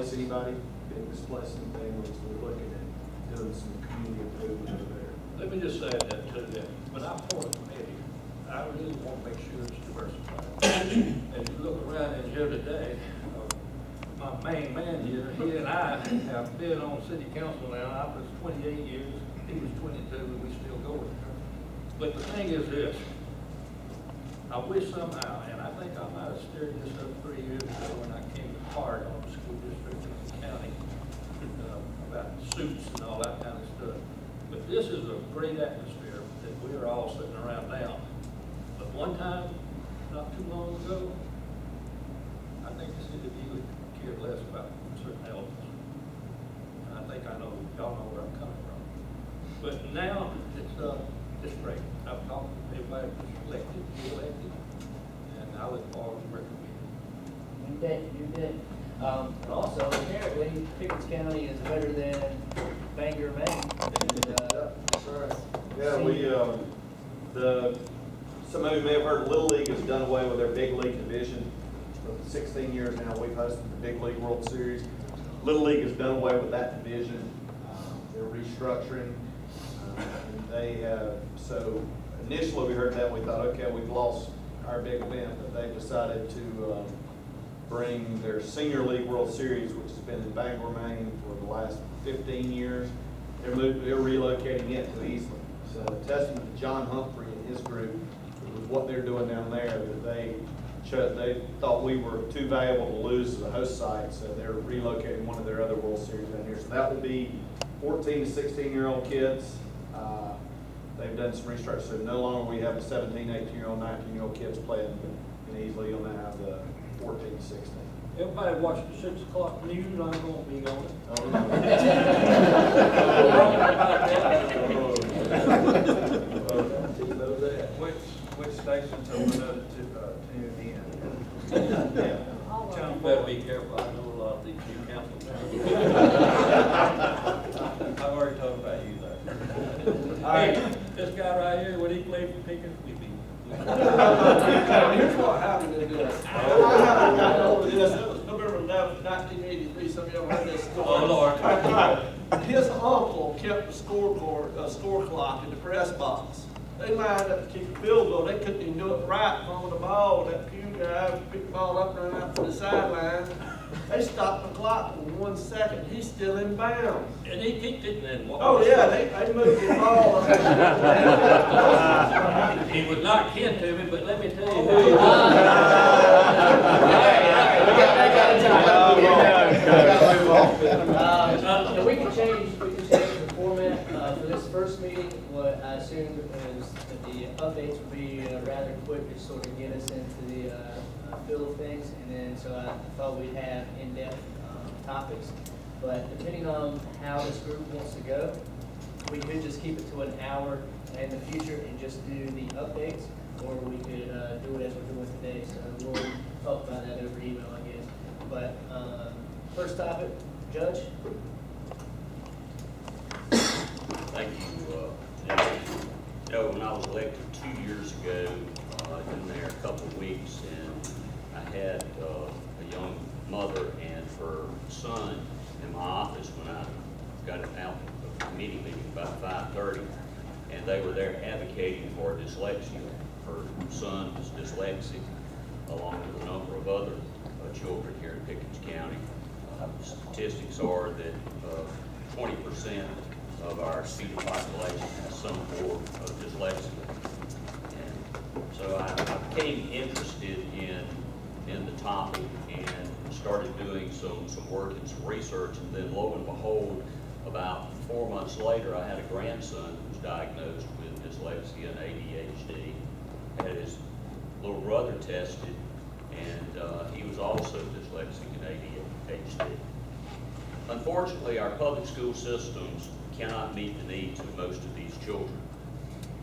displace anybody, didn't displace any families. We're looking at doing some community improvement over there. Let me just add that to that. When I form a committee, I really want to make sure it's diversified. As you look around in here today, my main man here, he and I have been on city council now. I was 28 years, he was 22, and we still going. But the thing is this, I wish somehow, and I think I might have stirred this up 3 years ago when I came to part on the school district in the county, about suits and all that kind of stuff. But this is a great atmosphere that we are all sitting around now. But one time, not too long ago, I think the city of Ely cared less about certain elements. And I think I know, y'all know where I'm coming from. But now, it's great. I've talked to everybody who's elected, and I look forward to working with you. You bet, you bet. And also, apparently, Pickens County is better than Bangor, Maine. That's right. Yeah, some of you may have heard Little League has done away with their big league division. For 16 years now, we've hosted the Big League World Series. Little League has done away with that division. They're restructuring. And they have, so initially we heard that, we thought, okay, we've lost our big event, but they've decided to bring their Senior League World Series, which has been in Bangor, Maine for the last 15 years. They're relocating it to Eastland. So a testament to John Humphrey and his group with what they're doing down there, that they thought we were too valuable to lose as a host site, so they're relocating one of their other World Series down here. So that will be 14 to 16-year-old kids. They've done some research, so no longer we have the 17, 18-year-old, 19-year-old kids playing in Easley. You'll now have the 14 to 16. Everybody watch the 6 o'clock news, I'm going to be on it. Oh, Which stations open up to tune in? John, better be careful, I know a lot of these new council members. I've already talked about you though. All right, this guy right here, when he played for Pickens, we beat him. Here's what happened in this. November 11th, 1983, some of y'all heard this story. Oh, Lord. His uncle kept the score clock in the press box. They lined up to kick a field goal. They couldn't even do it right on the ball. That pew guy picked the ball up and ran out to the sideline. They stopped the clock for 1 second. He's still in bounds. And he kicked it and then walked. Oh yeah, they moved the ball. He was not kin to me, but let me tell you. We can change the format for this first meeting. What I assumed is that the updates would be rather quick to sort of get us into the feel of things, and then so I thought we'd have in-depth topics. But depending on how this group wants to go, we could just keep it to an hour in the future and just do the updates, or we could do it as we're doing today. So we'll talk about that over email, I guess. But first topic, Judge. Thank you. When I was elected 2 years ago, I'd been there a couple of weeks, and I had a young mother and her son in my office when I got out of the committee meeting about 5:30, and they were there advocating for dyslexia. Her son is dyslexic, along with a number of other children here in Pickens County. The statistics are that 20% of our student population has some form of dyslexia. And so I became interested in the topic and started doing some work and some research, and then lo and behold, about 4 months later, I had a grandson who was diagnosed with dyslexia and ADHD. I had his little brother tested, and he was also dyslexic and ADHD. Unfortunately, our public school systems cannot meet the needs of most of these children,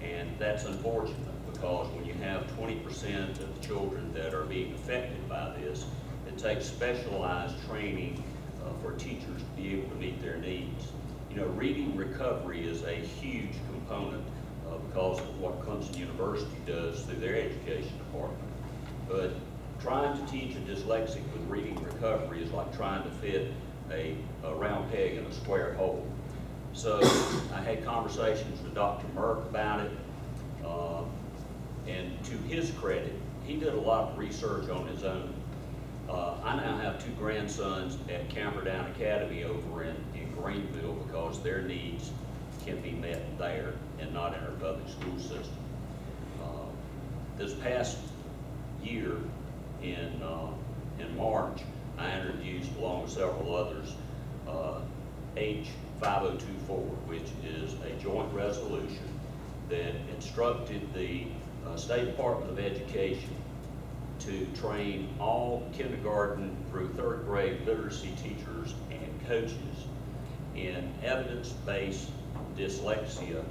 and that's unfortunate, because when you have 20% of the children that are being affected by this, it takes specialized training for teachers to be able to meet their needs. You know, reading recovery is a huge component because of what Clemson University does through their education department. But trying to teach a dyslexic with reading recovery is like trying to fit a round peg in a square hole. So I had conversations with Dr. Merck about it, and to his credit, he did a lot of research on his own. I now have 2 grandsons at Camperdown Academy over in Greenville because their needs can be met there and not in our public school system. This past year in March, I introduced, along with several others, H5024, which is a joint resolution that instructed the State Department of Education to train all kindergarten through 3rd grade literacy teachers and coaches in evidence-based dyslexia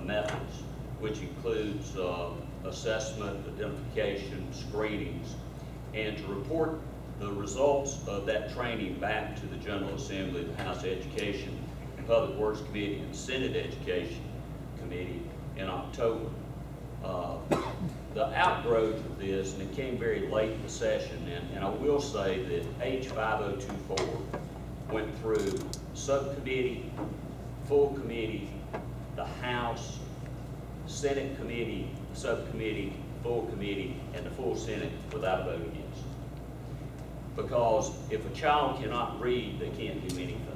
methods, which includes assessment, identification, screenings, and to report the results of that training back to the General Assembly, the House Education and Public Works Committee, and Senate Education Committee in October. The outgrowth of this, and it came very late in the session, and I will say that H5024 went through subcommittee, full committee, the House, Senate committee, subcommittee, full committee, and the full Senate without a vote against. Because if a child cannot read, they can't do anything.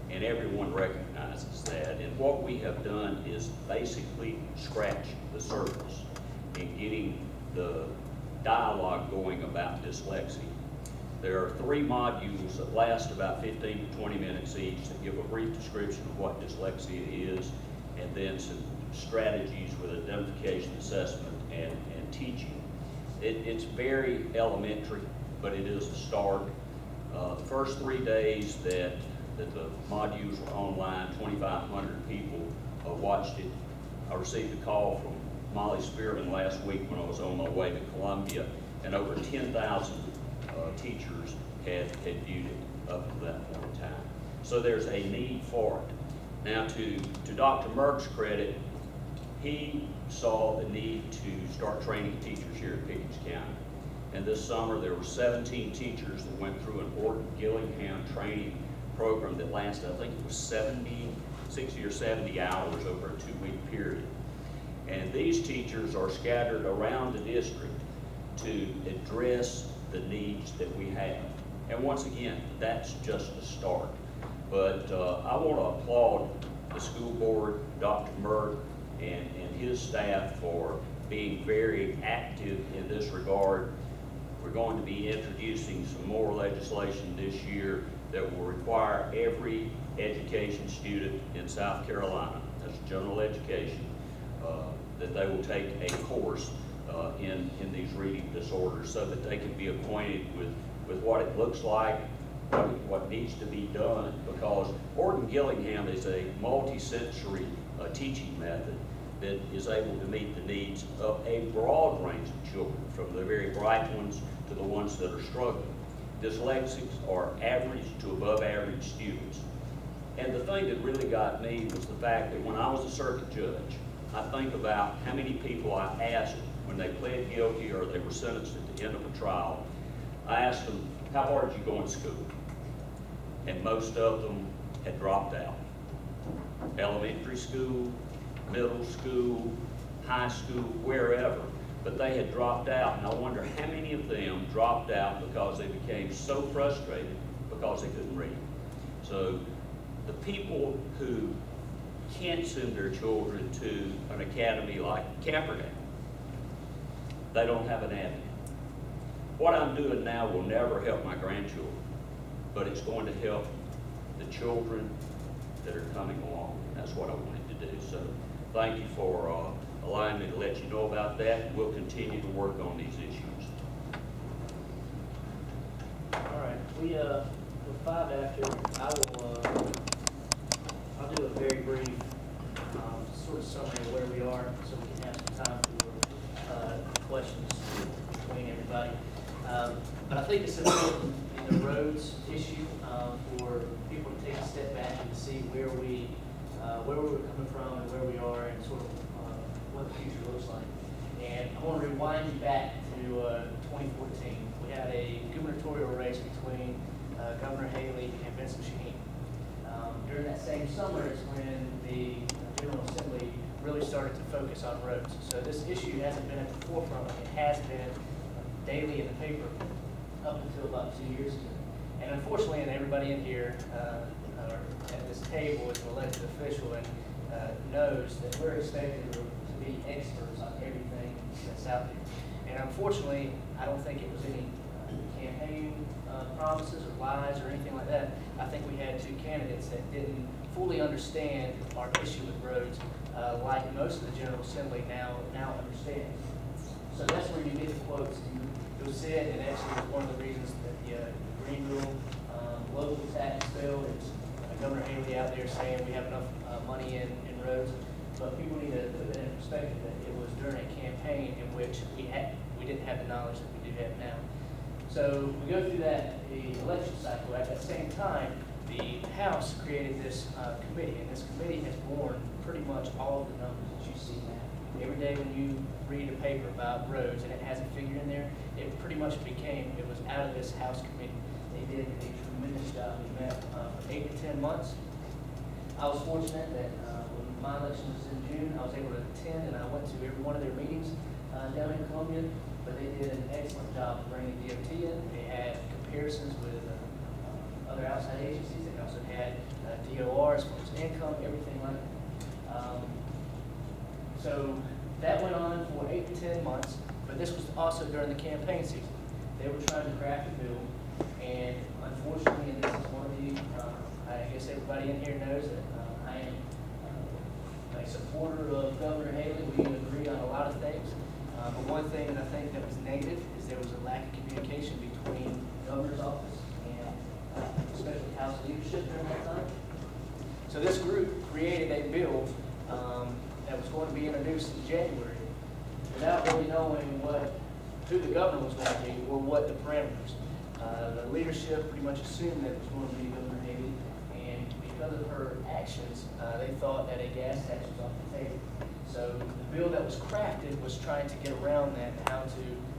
And everyone recognizes that. And what we have done is basically scratch the surface in getting the dialogue going about dyslexia. There are 3 modules that last about 15 to 20 minutes each that give a brief description of what dyslexia is, and then some strategies with identification, assessment, and teaching. It's very elementary, but it is a start. The first 3 days that the modules were online, 2,500 people watched it. I received a call from Molly Spearman last week when I was on my way to Columbia, and over 10,000 teachers had viewed it up to that point in time. So there's a need for it. Now, to Dr. Merck's credit, he saw the need to start training teachers here in Pickens County. And this summer, there were 17 teachers that went through an Orton-Gillingham training program that lasted, I think it was 60 or 70 hours over a 2-week period. And these teachers are scattered around the district to address the needs that we have. And once again, that's just a start. But I want to applaud the school board, Dr. Merck, and his staff for being very active in this regard. We're going to be introducing some more legislation this year that will require every education student in South Carolina, that's general education, that they will take a course in these reading disorders so that they can be acquainted with what it looks like, what needs to be done, because Orton-Gillingham is a multi-sensory teaching method that is able to meet the needs of a broad range of children, from the very bright ones to the ones that are struggling. Dyslexics are average to above average students. And the thing that really got me was the fact that when I was a circuit judge, I think about how many people I asked when they pled guilty or they were sentenced at the end of a trial. I asked them, how hard did you go in school? And most of them had dropped out. Elementary school, middle school, high school, wherever. But they had dropped out, and I wonder how many of them dropped out because they became so frustrated because they couldn't read. So the people who can't send their children to an academy like Camperdown, they don't have an avenue. What I'm doing now will never help my grandchildren, but it's going to help the children that are coming along. That's what I wanted to do. So thank you for allowing me to let you know about that. We'll continue to work on these issues. All right, with 5 after, I'll do a very brief sort of summary of where we are, so we can have some time for questions between everybody. But I think it's important in the roads issue for people to take a step back and see where we were coming from and where we are and sort of what the future looks like. And I want to rewind you back to 2014. We had a gubernatorial race between Governor Haley, and Vincent Shaheen. During that same summer is when the General Assembly really started to focus on roads. So this issue hasn't been at the forefront, it has been daily in the paper up until about 2 years ago. And unfortunately, and everybody in here at this table is an elected official and knows that we're expected to be experts on everything that's out there. And unfortunately, I don't think it was any campaign promises or lies or anything like that. I think we had two candidates that didn't fully understand our issue with roads, like most of the General Assembly now understand. So that's where you get the quotes. You'll see it, and actually it's one of the reasons that the Green Rule local tax bill is Governor Haley out there saying we have enough money in roads. But people need to put that in perspective, that it was during a campaign in which we didn't have the knowledge that we do have now. So we go through the election cycle. At the same time, the House created this committee, and this committee has borne pretty much all of the numbers that you see now. Every day when you read a paper about roads and it has a figure in there, it pretty much it was out of this House committee. They did a tremendous job. We met for 8 to 10 months. I was fortunate that when my election was in June, I was able to attend, and I went to every one of their meetings down in Columbia. But they did an excellent job of bringing DOT in. They had comparisons with other outside agencies. They also had DOR as far as income, everything like that. So that went on for 8 to 10 months, but this was also during the campaign season. They were trying to craft a bill, and unfortunately, and this is one of the, I guess everybody in here knows that I am a supporter of Governor Haley. We agree on a lot of things. But one thing that I think that was negative is there was a lack of communication between the governor's office and especially House leadership during that time. So this group created a bill that was going to be introduced in January without really knowing who the governor was going to be or what the parameters. The leadership pretty much assumed that it was going to be Governor Haley, and because of her actions, they thought that a gas tax was off the table. So the bill that was crafted was trying to get around that, and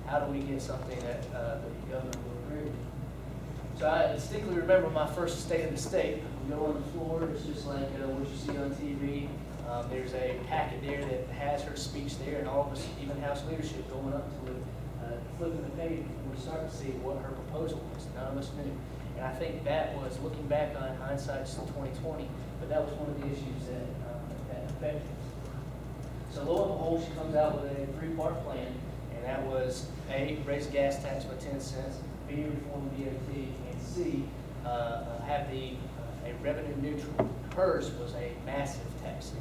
how do we get something that the governor will agree with. So I distinctly remember my first State of the State. We go on the floor, it's just like what you see on TV. There's a packet there that has her speech there, and all of us, even House leadership, going up to it, flipping the page before we start to see what her proposal was. None of us knew. And I think that was, looking back on hindsight's 2020, but that was one of the issues that affected us. So lo and behold, she comes out with a 3-part plan, and that was A, raise gas tax by 10 cents, B, reform the DOT, and C, have a revenue neutral. Hers was a massive tax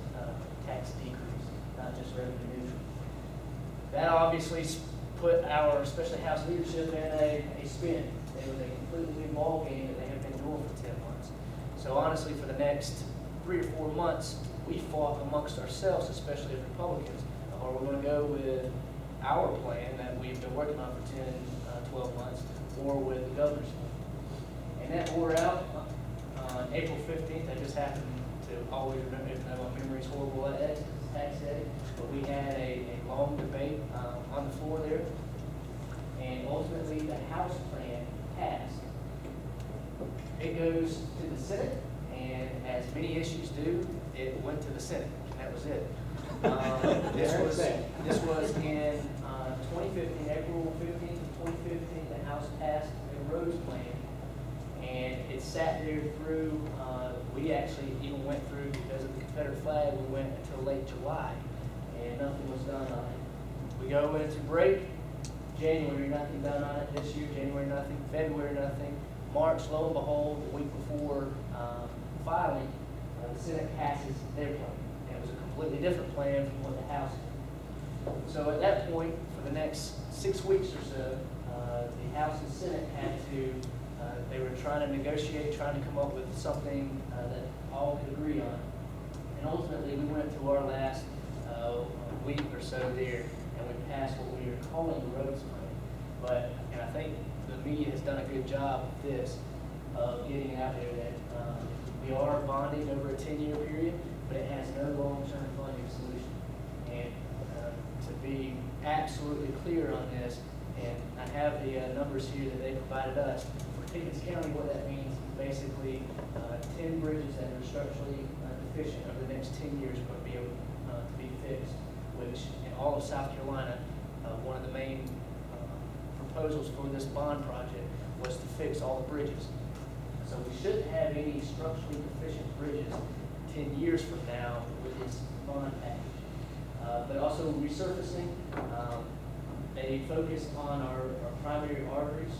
decrease, not just revenue neutral. That obviously put our, especially House leadership, in a spin. It was a completely new ball game that they have been doing for 10 months. So honestly, for the next 3 or 4 months, we fought amongst ourselves, especially as Republicans. Are we going to go with our plan that we've been working on for 10, 12 months, or with the governor's plan? And that wore out on April 15th. I just happened to always remember, even though my memory is horrible at it, it's tax day. But we had a long debate on the floor there. And ultimately, the House plan passed. It goes to the Senate, and as many issues do, it went to the Senate, and that was it. This was in 2015, April 15th of 2015, the House passed a roads plan, and it sat there through, we actually even went through, because of the Confederate flag, we went until late July, and nothing was done on it. We go into break, January, nothing done on it. This year, January, nothing. February, nothing. March, lo and behold, the week before filing, the Senate passes their plan. And it was a completely different plan from what the House did. So at that point, for the next 6 weeks or so, the House and Senate had to, they were trying to negotiate, trying to come up with something that all could agree on. And ultimately, we went to our last week or so there, and we passed what we were calling the roads plan. And I think the media has done a good job of this, of getting it out there that we are bonding over a 10-year period, but it has no long-term funding solution. And to be absolutely clear on this, and I have the numbers here that they provided us, for Pickens County, what that means is basically 10 bridges that are structurally deficient over the next 10 years are going to be able to be fixed, which in all of South Carolina, one of the main proposals for this bond project was to fix all the bridges. So we shouldn't have any structurally deficient bridges 10 years from now with this bond package. But also resurfacing, they focus on our primary arteries.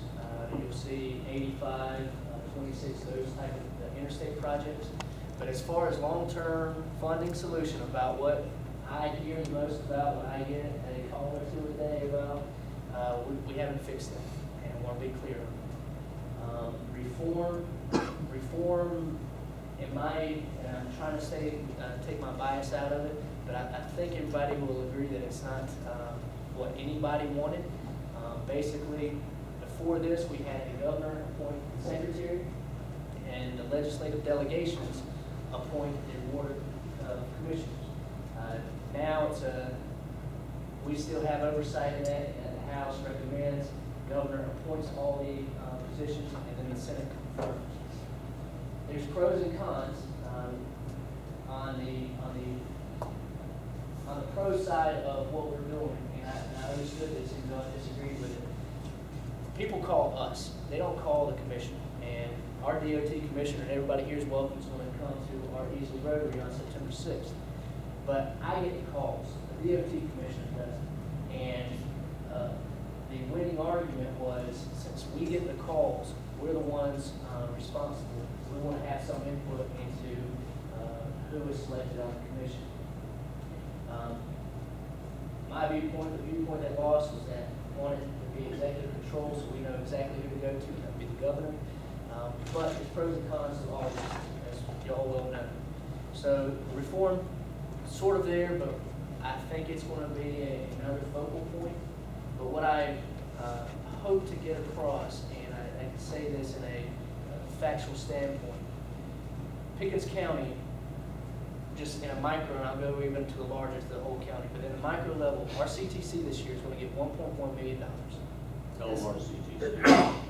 You'll see 85, 26, those type of interstate projects. But as far as long-term funding solution about what I hear the most about, what I get a call or two a day about, we haven't fixed it, and I want to be clear. Reform, and I'm trying to take my bias out of it, but I think everybody will agree that it's not what anybody wanted. Basically, before this, we had the governor appoint the secretary, and the legislative delegations appoint the board of commissioners. Now we still have oversight of that, and the House recommends, the governor appoints all the positions, and then the Senate confirms. There's pros and cons. On the pro side of what we're doing, and I understood this and don't disagree with it. People call us, they don't call the commission, and our DOT commissioner and everybody here is welcome to when it comes to our Easley Rotary on September 6th. But I get the calls, the DOT commissioner does, and the winning argument was, since we get the calls, we're the ones responsible. We want to have some input into who is selected on the commission. My viewpoint, the viewpoint that lost was that we wanted to be executive control, so we know exactly who to go to. That would be the governor. But there's pros and cons to all this, as y'all well know. So reform, sort of there, but I think it's going to be another focal point. But what I hope to get across, and I can say this in a factual standpoint, Pickens County, just in a micro, and I'll go even to the largest, the whole county, but in a micro level, our CTC this year is going to get $1.1 million. Tell them our CTC.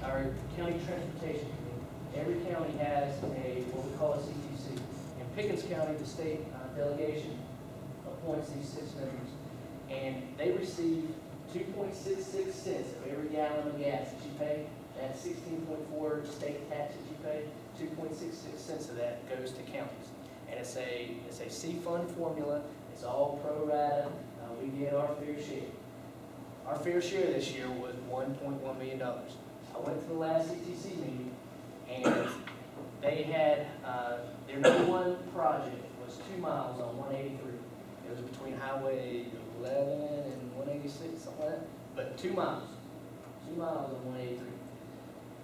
Our county transportation committee, every county has what we call a CTC. In Pickens County, the state delegation appoints these 6 members, and they receive 2.66 cents of every gallon of gas that you pay. That's 16.4 state tax that you pay. 2.66 cents of that goes to counties. And it's a C-fund formula. It's all pro rata. We get our fair share. Our fair share this year was $1.1 million. I went to the last CTC meeting, and they had, their number one project was 2 miles on 183. It was between Highway 11 and 186, something like that. But 2 miles. 2 miles on 183.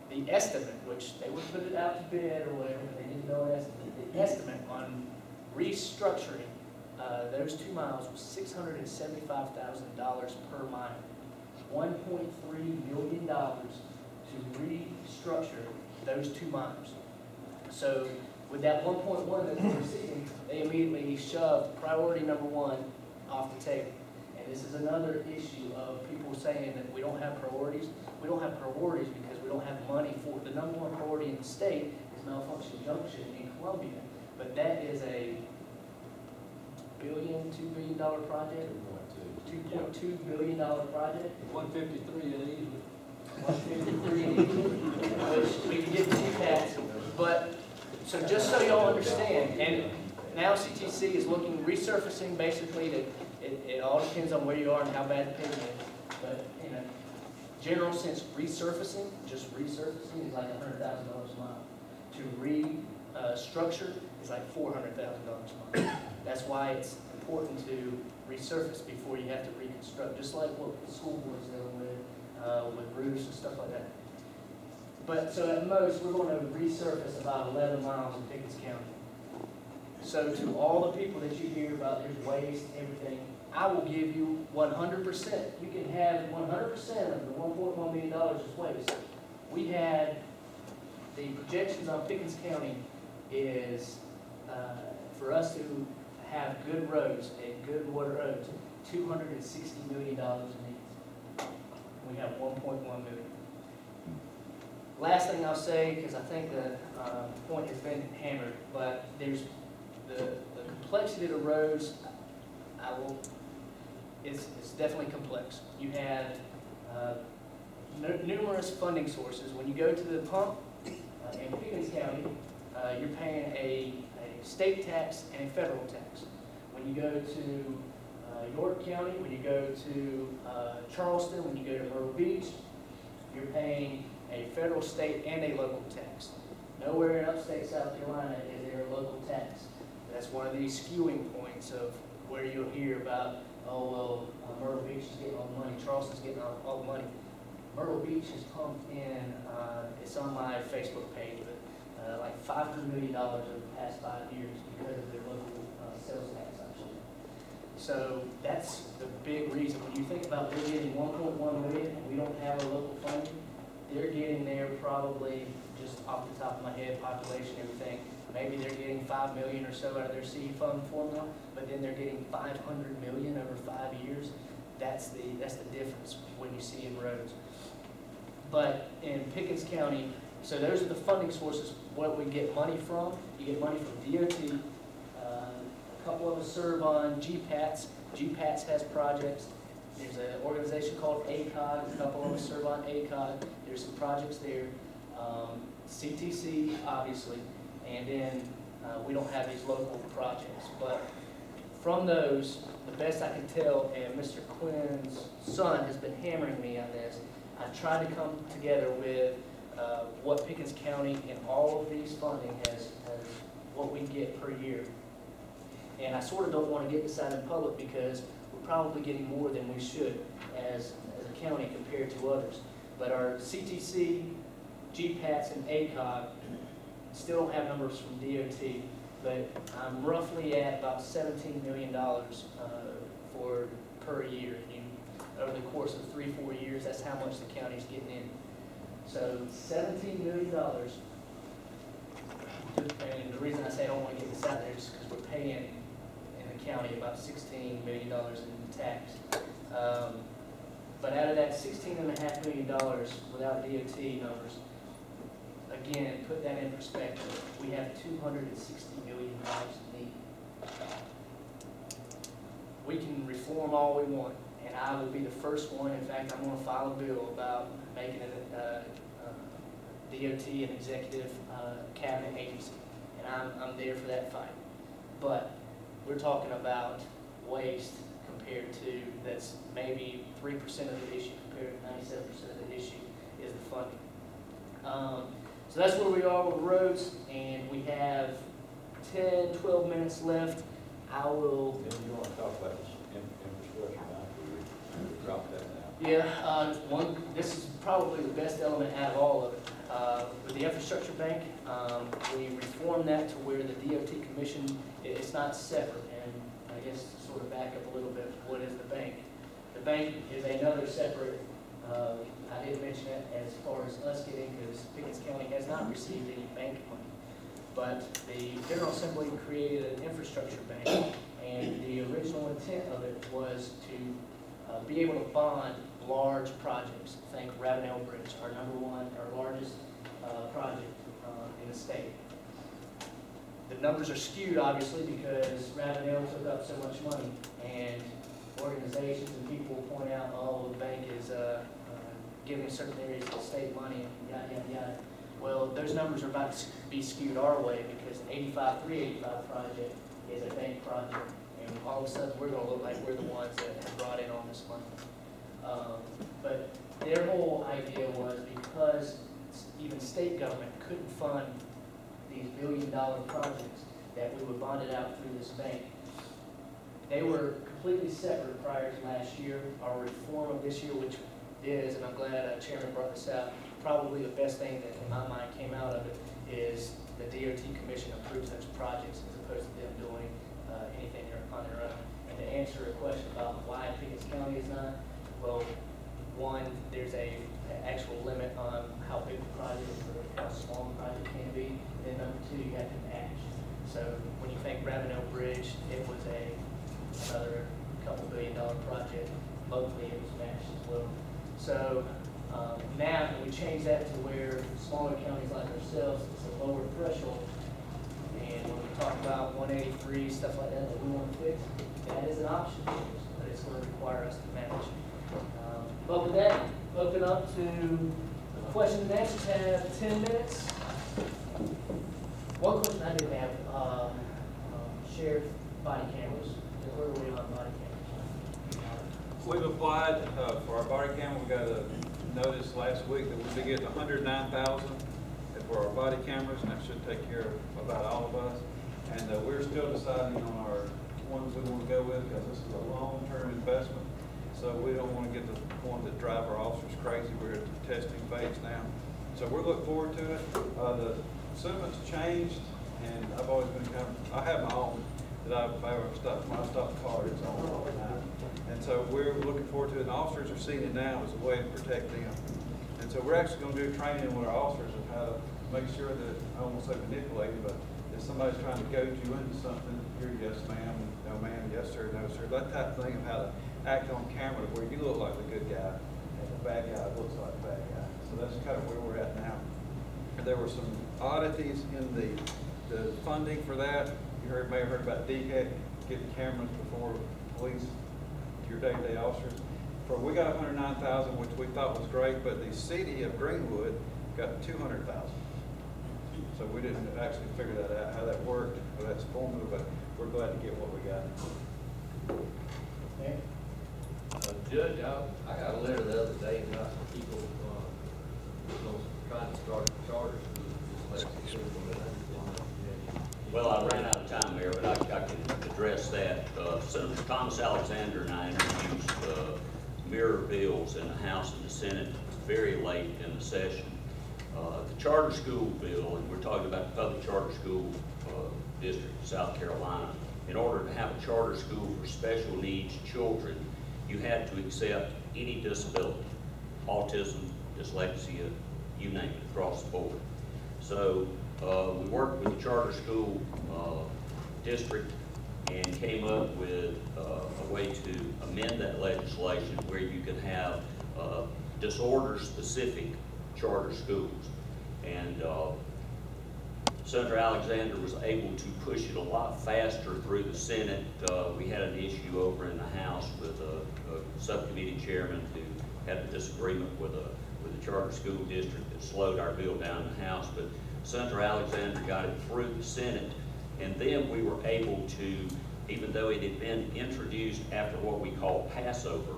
The estimate, which they would put it out to bid or whatever, but they didn't know an estimate. The estimate on restructuring those 2 miles was $675,000 per mile. $1.3 million to restructure those 2 miles. So with that 1.1 that they're receiving, they immediately shoved priority number 1 off the table. And this is another issue of people saying that we don't have priorities. We don't have priorities because we don't have money for the number 1 priority in the state is Malfunction Junction in Columbia. But that is a $2 billion project. $2.2 billion project. 153 in Easley. 153, which we can get to that. But, so just so y'all understand, and now CTC is looking, resurfacing basically, that it all depends on where you are and how bad the pavement is. But in a general sense, resurfacing, just resurfacing is like $100,000 a mile. To restructure is like $400,000 a mile. That's why it's important to resurface before you have to reconstruct, just like what the school board's dealing with roofs and stuff like that. But so at most, we're going to resurface about 11 miles in Pickens County. So to all the people that you hear about there's waste, everything, I will give you 100%. You can have 100% of the $1.1 million as waste. We had, the projections on Pickens County is for us to have good roads and good water roads, $260 million in needs. We have 1.1 million. Last thing I'll say, because I think the point has been hammered, but there's the complexity of the roads, it's definitely complex. You have numerous funding sources. When you go to the pump in Pickens County, you're paying a state tax and a federal tax. When you go to York County, when you go to Charleston, when you go to Myrtle Beach, you're paying a federal, state, and a local tax. Nowhere in upstate South Carolina is there a local tax. That's one of these skewing points of where you'll hear about, oh, well, Myrtle Beach is getting all the money, Charleston's getting all the money. Myrtle Beach has pumped in, it's on my Facebook page, but like $500 million over the past 5 years because of their local sales tax, actually. So that's the big reason. When you think about we're getting 1.1 million and we don't have a local funding, they're getting there probably, just off the top of my head, population, everything, maybe they're getting 5 million or so out of their seed fund formula, but then they're getting 500 million over 5 years. That's the difference when you see in roads. But in Pickens County, so those are the funding sources. What we get money from, you get money from DOT. A couple of us serve on GPATS. GPATS has projects. There's an organization called ACOG. A couple of us serve on ACOG. There's some projects there. CTC, obviously. And then we don't have these local projects. But from those, the best I can tell, and Mr. Quinn's son has been hammering me on this, I tried to come together with what Pickens County and all of these funding has what we get per year. And I sort of don't want to get this out in public because we're probably getting more than we should as a county compared to others. But our CTC, GPATS, and ACOG still don't have numbers from DOT, but I'm roughly at about $17 million for per year. Over the course of 3-4 years, that's how much the county's getting in. So $17 million. And the reason I say I don't want to get this out there is because we're paying in the county about $16 million in tax. But out of that $16.5 million without DOT numbers, again, put that in perspective, we have $260 million in need. We can reform all we want, and I will be the first one. In fact, I'm going to file a bill about making it DOT an executive cabinet agency, and I'm there for that fight. But we're talking about waste compared to, that's maybe 3% of the issue compared to 97% of the issue is the funding. So that's where we are with roads, and we have 10, 12 minutes left. I will. Then you want to talk about this infrastructure now, we drop that now. Yeah, this is probably the best element out of all of it. With the infrastructure bank, we reformed that to where the DOT commission, it's not separate. And I guess sort of back up a little bit, what is the bank? The bank is another separate, I didn't mention it as far as us getting, because Pickens County has not received any bank money. But the General Assembly created an infrastructure bank, and the original intent of it was to be able to bond large projects. Think Ravenel Bridge, our largest project in the state. The numbers are skewed, obviously, because Ravenel took up so much money, and organizations and people point out, oh, the bank is giving certain areas of state money, and yada, yada, yada. Well, those numbers are about to be skewed our way because the 385 project is a bank project, and all of a sudden we're going to look like we're the ones that have brought in all this money. But their whole idea was because even state government couldn't fund these billion-dollar projects, that we would bond it out through this bank. They were completely separate prior to last year. Our reform of this year, which is, and I'm glad Chairman brought this out, probably the best thing that in my mind came out of it is the DOT Commission approves those projects as opposed to them doing anything on their own. And to answer a question about why Pickens County is not, well, one, there's an actual limit on how big the project or how small the project can be. And then number two, you have to match. So when you think Ravenel Bridge, it was another couple $1 billion project. Locally, it was matched as well. So Now, can we change that to where smaller counties like ourselves, it's a lower threshold? And when we talk about 183, stuff like that we want to fix, that is an option, but it's going to require us to manage. But with that, open up to the question and answer tab, 10 minutes. One question I did have, shared body cameras. Where are we on body cameras? We've applied for our body camera. We got a notice last week that we'll be getting $109,000 for our body cameras, and that should take care of about all of us. And we're still deciding on our ones we want to go with, because this is a long-term investment. So we don't want to get to the point that drive our officers crazy. We're at the testing phase now. So we're looking forward to it. The cinema's changed, and I've always been I have my own that if I ever stop, when I stop the car, it's on all the time. And so we're looking forward to it, and officers are seeing it now as a way to protect them. And so we're actually going to do training with our officers of how to make sure that, I won't say manipulate, but if somebody's trying to goad you into something, you're yes ma'am, no ma'am, yes sir, no sir, that type of thing of how to act on camera where you look like the good guy and the bad guy looks like the bad guy. So that's kind of where we're at now. And there were some oddities in the funding for that. You may have heard about DHEC, getting cameras before police, your day-to-day officers. We got $109,000, which we thought was great, but the city of Greenwood got $200,000. So we didn't actually figure that out, how that worked, but that's formula, but we're glad to get what we got. Okay. Judge, I got a letter the other day about some people trying to start a charter school. Well, I ran out of time, Mayor, but I can address that. Senator Thomas Alexander and I introduced mirror bills in the House and the Senate very late in the session. The charter school bill, and we're talking about the public charter school district of South Carolina. In order to have a charter school for special needs children, you had to accept any disability, autism, dyslexia, you name it, across the board. So we worked with the charter school district and came up with a way to amend that legislation where you could have disorder-specific charter schools. And Senator Alexander was able to push it a lot faster through the Senate. We had an issue over in the House with a subcommittee chairman who had a disagreement with the charter school district that slowed our bill down in the House. But Senator Alexander got it through the Senate, and then we were able to, even though it had been introduced after what we call Passover,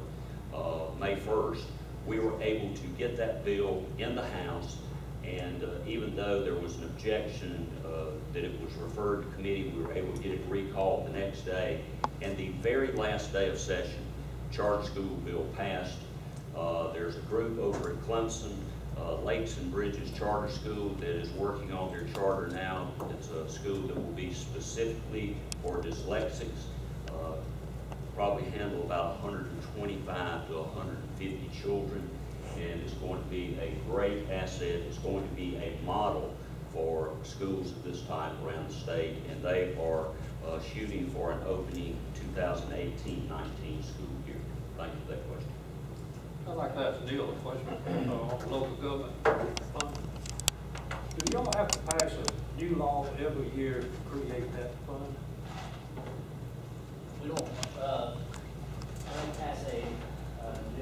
May 1st, we were able to get that bill in the House, and even though there was an objection that it was referred to committee, we were able to get it recalled the next day. And the very last day of session, charter school bill passed. There's a group over at Clemson, Lakes and Bridges Charter School, that is working on their charter now. It's a school that will be specifically for dyslexics, probably handle about 125 to 150 children, and it's going to be a great asset. It's going to be a model for schools at this time around the state, and they are shooting for an opening 2018-19 school year. Thank you for that question. I'd like to ask Neil a question on local government fund. Do y'all have to pass a new law every year to create that fund? We don't pass a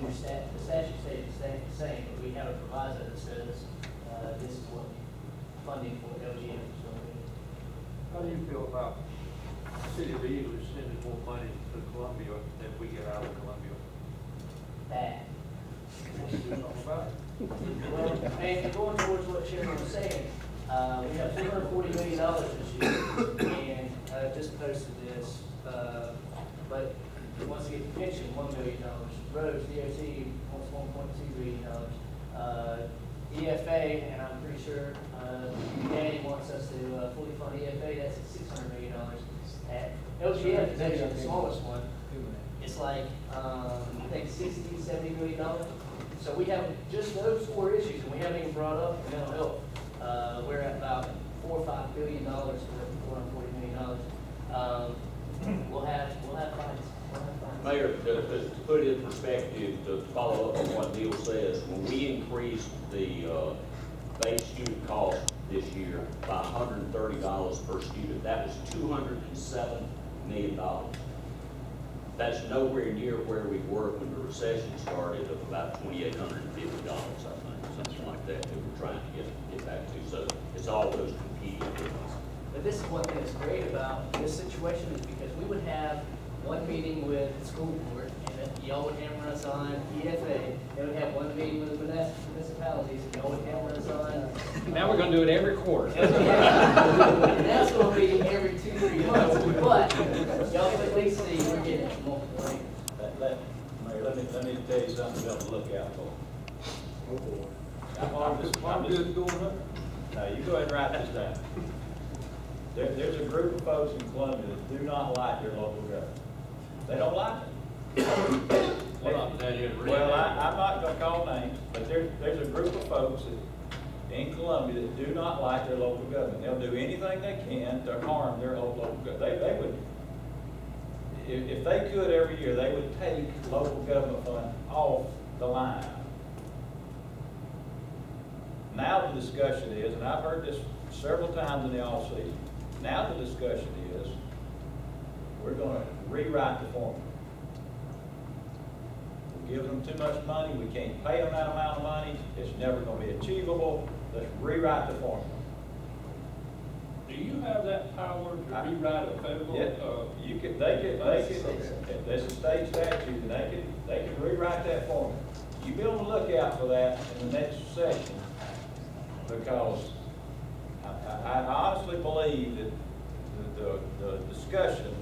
new statute. The statute stays the same, but we have a proviso that says this is what funding for LGM is going to be. How do you feel about the city of Eagle sending more money to Columbia than we get out of Columbia? Bad. What do you do something about it? Well, and going towards what Chairman was saying, we have $240 million this year, and I just posted this, but once you get the pension, $1 million. Roads, DOT wants $1.2 billion. EFA, and I'm pretty sure Danny wants us to fully fund EFA, that's at $600 million. At LGF is actually the smallest one. It's like, I think $60, $70 million. So we have just those four issues, and we haven't even brought up mental health. We're at about $4 or $5 billion for $440 million. We'll have fights. We'll have fights. Mayor, to put it in perspective, to follow up on what Neil says, when we increased the base student cost this year by $130 per student, that was $207 million. That's nowhere near where we were when the recession started of about $2,850, I think, something like that we're trying to get back to. So it's all those competing differences. But this is one thing that's great about this situation is because we would have one meeting with the school board, and then y'all would hammer us on EFA. They would have one meeting with the municipalities, and y'all would hammer us on. Now we're gonna do it every quarter. And that's gonna be every 2-3 months, but y'all can at least see we're getting multiple rates. Mayor, let me tell you something else to look out for. I'm good going up. Now, you go ahead and write this down. There's a group of folks in Columbia that do not like their local government. They don't like it. Well, I'm telling you, Well, I'm not gonna call names, but there's a group of folks in Columbia that do not like their local government. They'll do anything they can to harm their local government. They would, if they could every year, they would take local government fund off the line. Now the discussion is, and I've heard this several times in the off-season, now the discussion is, we're gonna rewrite the formula. We're giving them too much money, we can't pay them that amount of money, it's never gonna be achievable, let's rewrite the formula. Do you have that power to rewrite a federal? Yeah, you could, they could, there's a state statute, and they could rewrite that formula. You be on the lookout for that in the next session, because I honestly believe that the discussion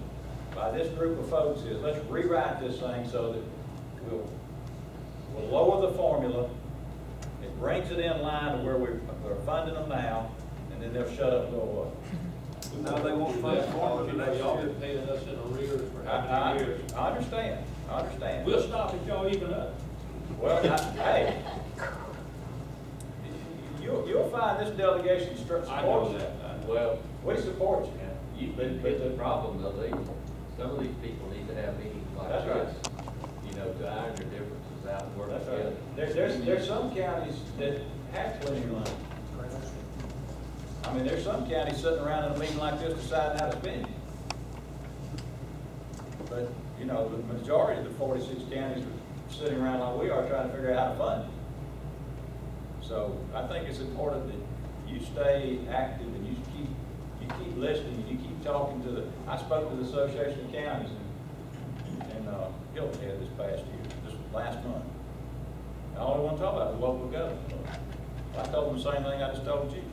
by this group of folks is, let's rewrite this thing so that we'll lower the formula, it brings it in line to where we're funding them now, and then they'll shut up and go away. Now they won't fund the formula, but y'all been paying us in arrears for how many years? I understand. We'll stop if y'all even up. Well, hey, you'll find this delegation supports I know you. that. Well, We support you. but the problem though, some of these people need to have meetings like That's right. this, you know, to iron their differences out and work That's together. right. There's some counties that have plenty of money. I mean, there's some counties sitting around in a meeting like this deciding how to spend it. But, you know, the majority of the 46 counties are sitting around like we are trying to figure out how to fund it. So I think it's important that you stay active and you keep listening and you keep talking to the, I spoke to the Association of Counties in Hilton Head this past year, this last month. And all they want to talk about is local government. I told them the same thing I just told you.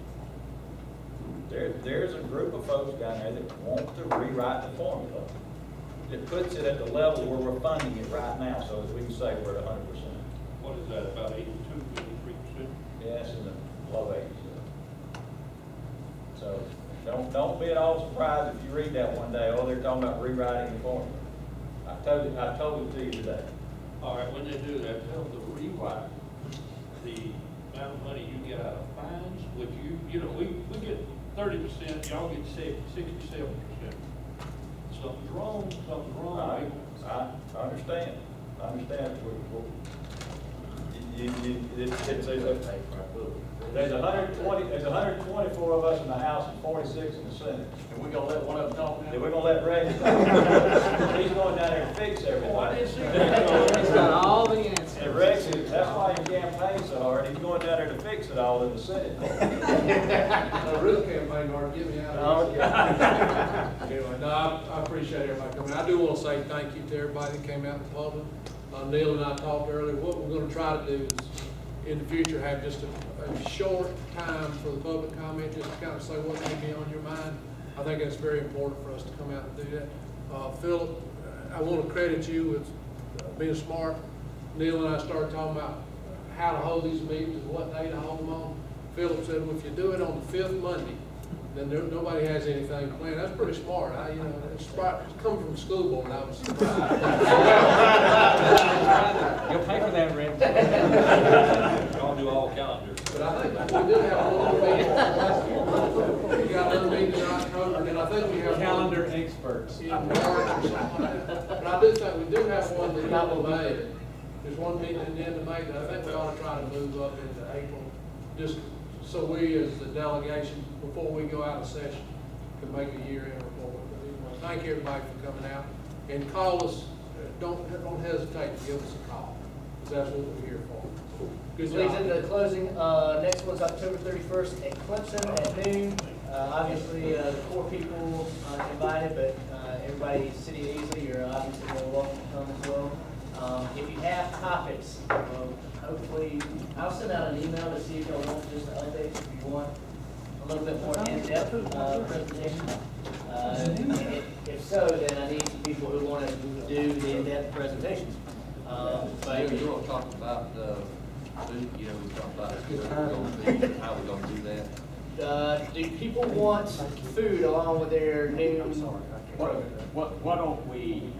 There's a group of folks down there that want to rewrite the formula that puts it at the level where we're funding it right now so that we can say we're at 100%. What is that, about 82, 83%? Yes, in the low 80s. So don't be at all surprised if you read that one day, oh, they're talking about rewriting the formula. I told it to you today. All right, when they do that, tell them to rewrite the amount of money you get out of fines, which you know, we get 30%, y'all get 67%. Something's wrong, I understand. There's 124 of us in the House and 46 in the Senate. And we're gonna let one of them talk now? And we're gonna let Rex, he's going down there to fix everything. Oh, I didn't see that. He's got all the answers. And Rex, that's why he campaigns so hard, he's going down there to fix it all in the Senate. The real campaign hard to get me out of this. Anyway, no, I appreciate everybody coming. I do want to say thank you to everybody that came out in public. Neil and I talked earlier, what we're going to try to do is, in the future, have just a short time for the public comment, just to kind of say what may be on your mind. I think it's very important for us to come out and do that. Philip, I want to credit you with being smart. Neil and I started talking about how to hold these meetings and what day to hold them on. Philip said, well, if you do it on the 5th Monday, then nobody has anything planned. That's pretty smart. It's coming from the school board, I was surprised. You'll pay for that, Red. Y'all do all calendars. But I think we did have one more meeting last year. We got another meeting in October, and I think we have Calendar experts. in March or something like that. But I do think we do have if not, we'll be May. there. There's one meeting at the end of May, that I think we ought to try to move up into April, just so we as the delegation, before we go out of session, can make a year-end report. But anyway, thank everybody for coming out, and call us, don't hesitate to give us a call, because that's what we're here for. Good Leads job. into the closing, next one's October 31st at Clemson at noon. Obviously, the core people invited, but everybody, City of Easley, you're obviously more welcome to come as well. If you have topics, hopefully, I'll send out an email to see if y'all want just an update, if you want a little bit more in-depth presentation. If so, then I need some people who want to do the in-depth presentations. Mayor, you want to talk about, food, you know, we talked about how we're gonna do that. Do people want food along with their new? Why don't we,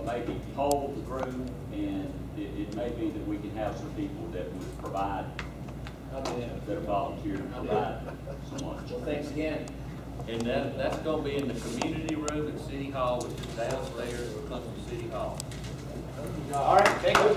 maybe poll the group, and it may be that we can have some people that would provide, that are volunteer to provide so much. Well, thanks again. And that's gonna be in the community room at City Hall, which is downstairs of Clemson City Hall. All right, thank you.